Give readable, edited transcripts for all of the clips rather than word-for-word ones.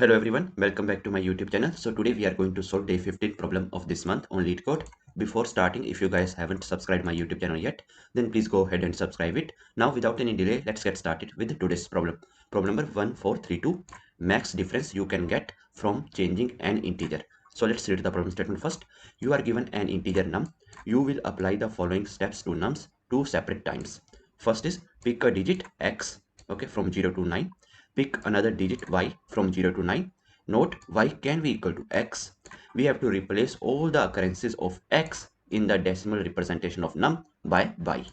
Hello everyone, welcome back to my YouTube channel. So today we are going to solve day 15 problem of this month on LeetCode. Before starting, if you guys haven't subscribed my YouTube channel yet, then please go ahead and subscribe it. Now without any delay, let's get started with today's problem. Problem number 1432, max difference you can get from changing an integer. So let's read the problem statement first. You are given an integer num. You will apply the following steps to nums two separate times. First is pick a digit x, okay, from 0 to 9. Pick another digit y from 0 to 9. Note y can be equal to x. We have to replace all the occurrences of x in the decimal representation of num by y.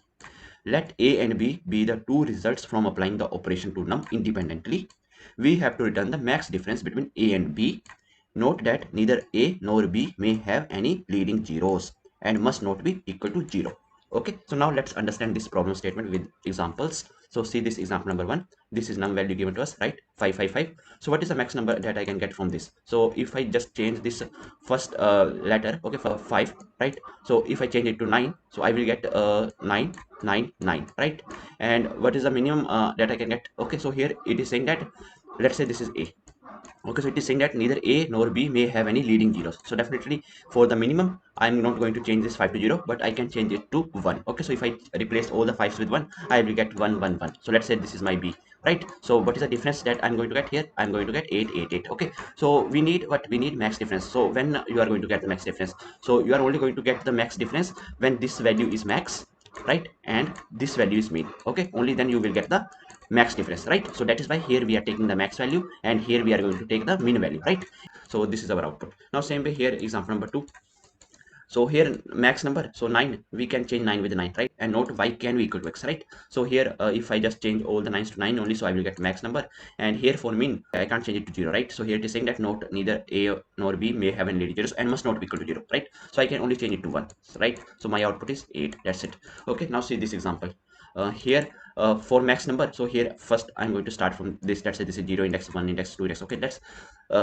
Let a and b be the two results from applying the operation to num independently. We have to return the max difference between a and b. Note that neither a nor b may have any leading zeros and must not be equal to 0. Okay, so now let's understand this problem statement with examples. So see this example number 1. This is num value given to us, right? 555. So what is the max number that I can get from this? So if I just change this first letter, okay, for 5, right? So if I change it to 9, so I will get 999, right? And what is the minimum that I can get? Okay, so here it is saying that, let's say this is a. Okay, so it is saying that neither a nor b may have any leading zeros. So definitely for the minimum, I'm not going to change this 5 to 0, but I can change it to 1. Okay, so if I replace all the 5s with 1, I will get 1 1 1. So let's say this is my b, right? So what is the difference that I'm going to get here? I'm going to get 8 8 8. Okay, so we need what? We need max difference. So when you are going to get the max difference, so you are only going to get the max difference when this value is max, right, and this value is mean. Okay, only then you will get the max difference, right? So that is why here we are taking the max value and here we are going to take the min value, right? So this is our output. Now same way here, example number 2. So here max number, so 9, we can change 9 with 9, right? And note y can be equal to x, right? So here if I just change all the 9s to 9 only, so I will get max number. And here for min, I can't change it to 0, right? So here it is saying that note neither a nor b may have any leading zeros and must not be equal to 0, right? So I can only change it to 1, right? So my output is 8. That's it. Okay, now see this example. Here for max number, so here first I'm going to start from this. Let's say this is 0 index, 1 index, 2 index. Okay, let's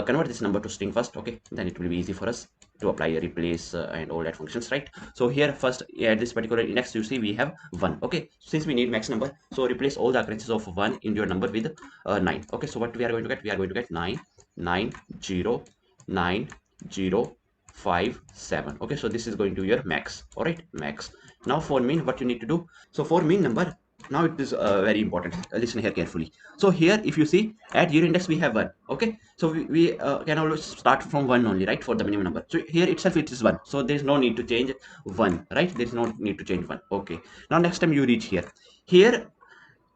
convert this number to string first. Okay, then it will be easy for us to apply a replace and all that functions, right? So here first at this particular index, you see we have 1. Okay, since we need max number, so replace all the occurrences of 1 in your number with 9. Okay, so what we are going to get? We are going to get 9 9 0 9 0 5 7. Okay, so this is going to be your max. All right, max. Now for min, what you need to do? So for min number, now it is very important. Listen here carefully. So here if you see at 0 index we have 1. Okay, so we can always start from 1 only, right, for the minimum number. So here itself it is 1, so there is no need to change 1, right? There is no need to change 1. Okay, now next time you reach here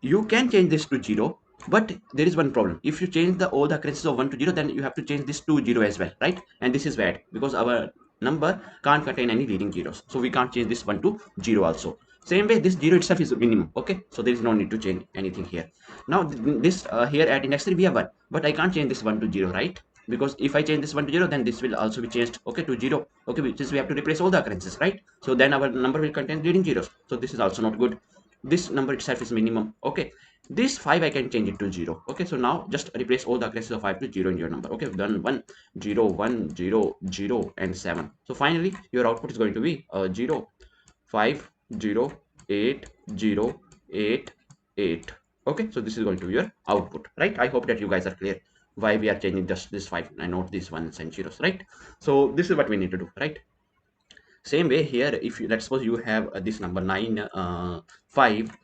you can change this to 0, but there is one problem. If you change all the occurrences of 1 to 0, then you have to change this to 0 as well, right? And this is bad because our number can't contain any leading zeros, so we can't change this 1 to 0 also. Same way, this 0 itself is minimum. Okay, so there is no need to change anything here. Now this here at index 3 we have 1, but I can't change this 1 to 0, right? Because if I change this 1 to 0, then this will also be changed, okay, to 0. Okay, which is we have to replace all the occurrences, right? So then our number will contain leading zeros, so this is also not good. This number itself is minimum. Okay, this 5 I can change it to 0. Okay, so now just replace all the occurrences of 5 to 0 in your number. Okay, done. 1 0 1 0 0 and 7. So finally your output is going to be 0 5 0 8 0 8 8. Okay, so this is going to be your output, right? I hope that you guys are clear why we are changing just this 5 and not this 1 and zeros, right? So this is what we need to do, right? Same way here, if you, let's suppose you have this number 9 5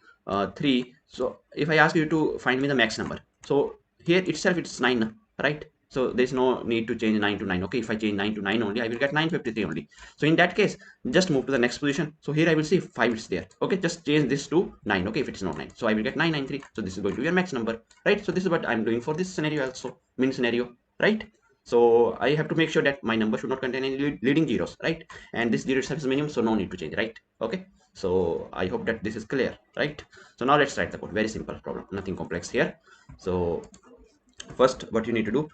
3. So if I ask you to find me the max number, so here itself it's 9, right? So there's no need to change 9 to 9. Okay, if I change 9 to 9 only, I will get 953 only. So in that case, just move to the next position. So here I will see 5 is there. Okay, just change this to 9. Okay, if it is not 9, so I will get 993. So this is going to be your max number, right? So this is what I'm doing for this scenario also, min scenario, right? So I have to make sure that my number should not contain any leading zeros, right? And this 0 itself is minimum, so no need to change, right? Okay, so I hope that this is clear, right? So now let's write the code. Very simple problem, nothing complex here. So first what you need to do,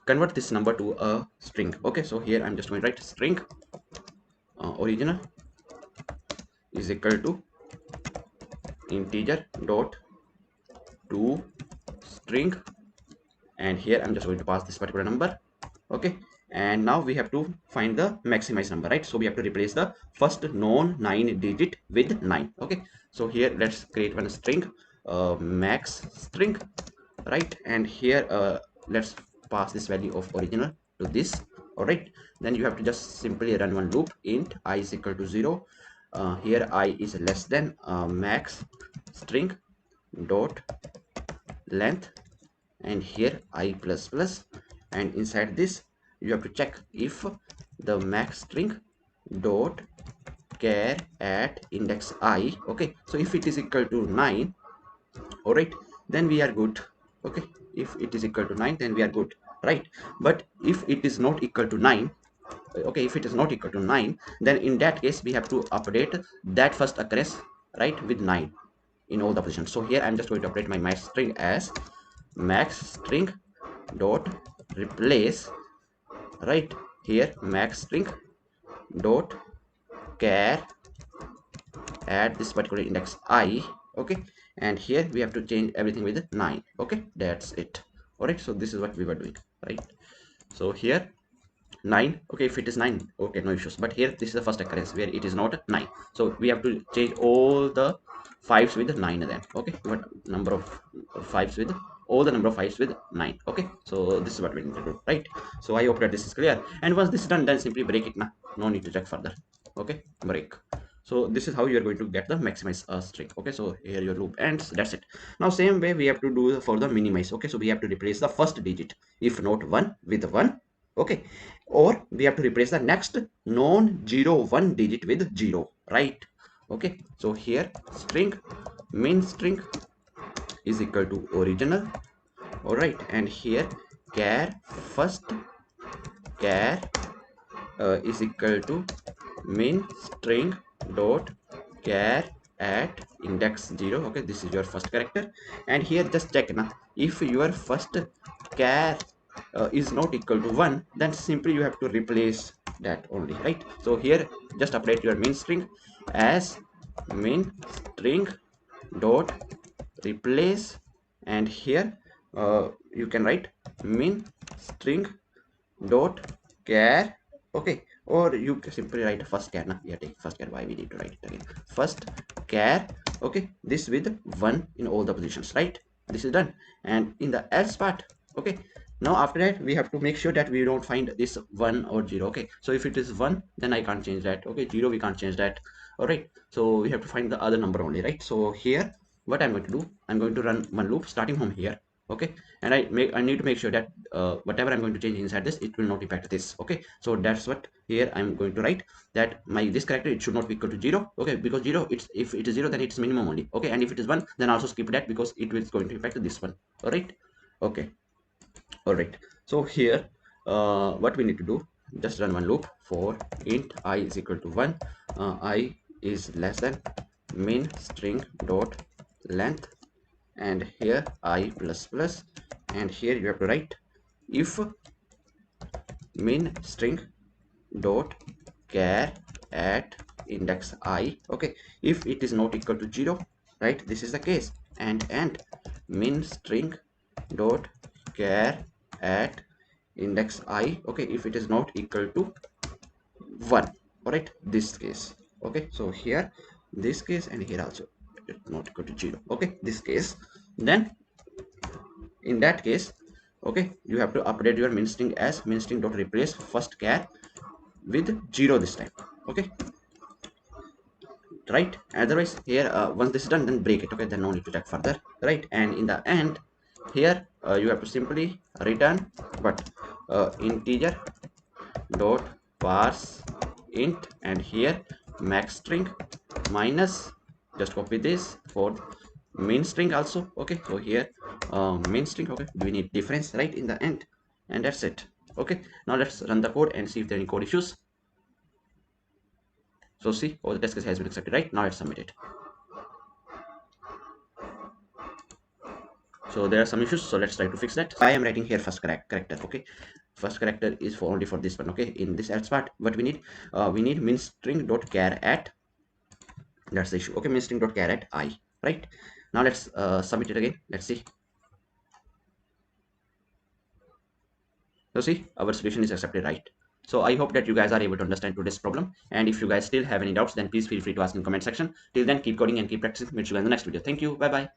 convert this number to a string. Okay, so here I'm just going to write string original is equal to integer dot to string, and here I'm just going to pass this particular number. Okay, and now we have to find the maximize number, right? So we have to replace the first known 9 digit with 9. Okay, so here let's create one string, max string, right? And here let's pass this value of original to this. All right, then you have to just simply run one loop. Int I is equal to 0. Here I is less than max string dot length, and here I plus plus, and inside this you have to check if the max string dot char at index I. Okay, so if it is equal to 9, all right, then we are good. Okay, if it is equal to 9, then we are good, right? But if it is not equal to 9, okay, if it is not equal to 9, then in that case we have to update that first occurrence, right, with 9 in all the positions. So here I'm just going to update my max string as max string dot replace, right, here max string dot char at this particular index I. Okay, and here we have to change everything with 9. Okay, that's it. All right, so this is what we were doing, right? So here 9. Okay, if it is 9, okay, no issues. But here this is the first occurrence where it is not 9, so we have to change all the fives with 9 then. Okay, what number of fives with all the number of fives with 9. Okay, so this is what we need to do, right? So I hope that this is clear, and once this is done, then simply break it now. No need to check further. Okay, break. So this is how you are going to get the maximize string. Okay, so here your loop ends. That's it. Now same way we have to do for the minimize. Okay, so we have to replace the first digit, if not 1, with 1. Okay, or we have to replace the next non-zero 1 digit with 0, right? Okay, so here string min string is equal to original. All right, and here char first char is equal to min string dot char at index 0. Okay, this is your first character, and here just check now, if your first char is not equal to 1, then simply you have to replace that only, right? So here just update your min string as min string dot replace, and here you can write min string dot char. Okay, or you can simply write first char. Now we are taking first char. Why we need to write it again? First char. Okay, this with 1 in all the positions, right? This is done. And in the else part, okay, now after that we have to make sure that we don't find this 1 or 0. Okay, so if it is 1, then I can't change that. Okay, 0 we can't change that. All right, so we have to find the other number only, right? So here what I'm going to do, I'm going to run one loop starting from here. Okay, and I need to make sure that whatever I'm going to change inside this, it will not impact this. Okay, so that's what here I'm going to write, that my this character, it should not be equal to 0. Okay, because 0, it's, if it is 0, then it's minimum only. Okay, and if it is 1, then also skip that, because it is going to impact this one. All right, okay, all right. So here what we need to do, just run one loop for int I is equal to 1, I is less than min string dot length, and here I plus plus, and here you have to write if min string dot char at index I. Okay, if it is not equal to 0, right, this is the case, and min string dot char at index I. Okay, if it is not equal to 1. All right, this case. Okay, so here this case, and here also it's not equal to 0. Okay, this case, then in that case, okay, you have to update your min string as min string dot replace first char with 0 this time. Okay, right? Otherwise here once this is done, then break it. Okay, then no need to check further, right? And in the end here you have to simply return but integer dot parse int, and here max string minus, just copy this for min string also. Okay, so here min string. Okay, we need difference right in the end, and that's it. Okay, now let's run the code and see if there are any code issues. So see, all the test case has been accepted, right? Now let's submit it. So there are some issues, so let's try to fix that. I am writing here first character. Okay, first character is for only for this one. Okay, in this else part, what we need min string dot char at, that's the issue. Okay, min string dot char at I, right? Now let's submit it again. Let's see. So see, our solution is accepted, right? So I hope that you guys are able to understand today's problem, and if you guys still have any doubts, then please feel free to ask in the comment section. Till then, keep coding and keep practicing. Meet you guys in the next video. Thank you. Bye bye.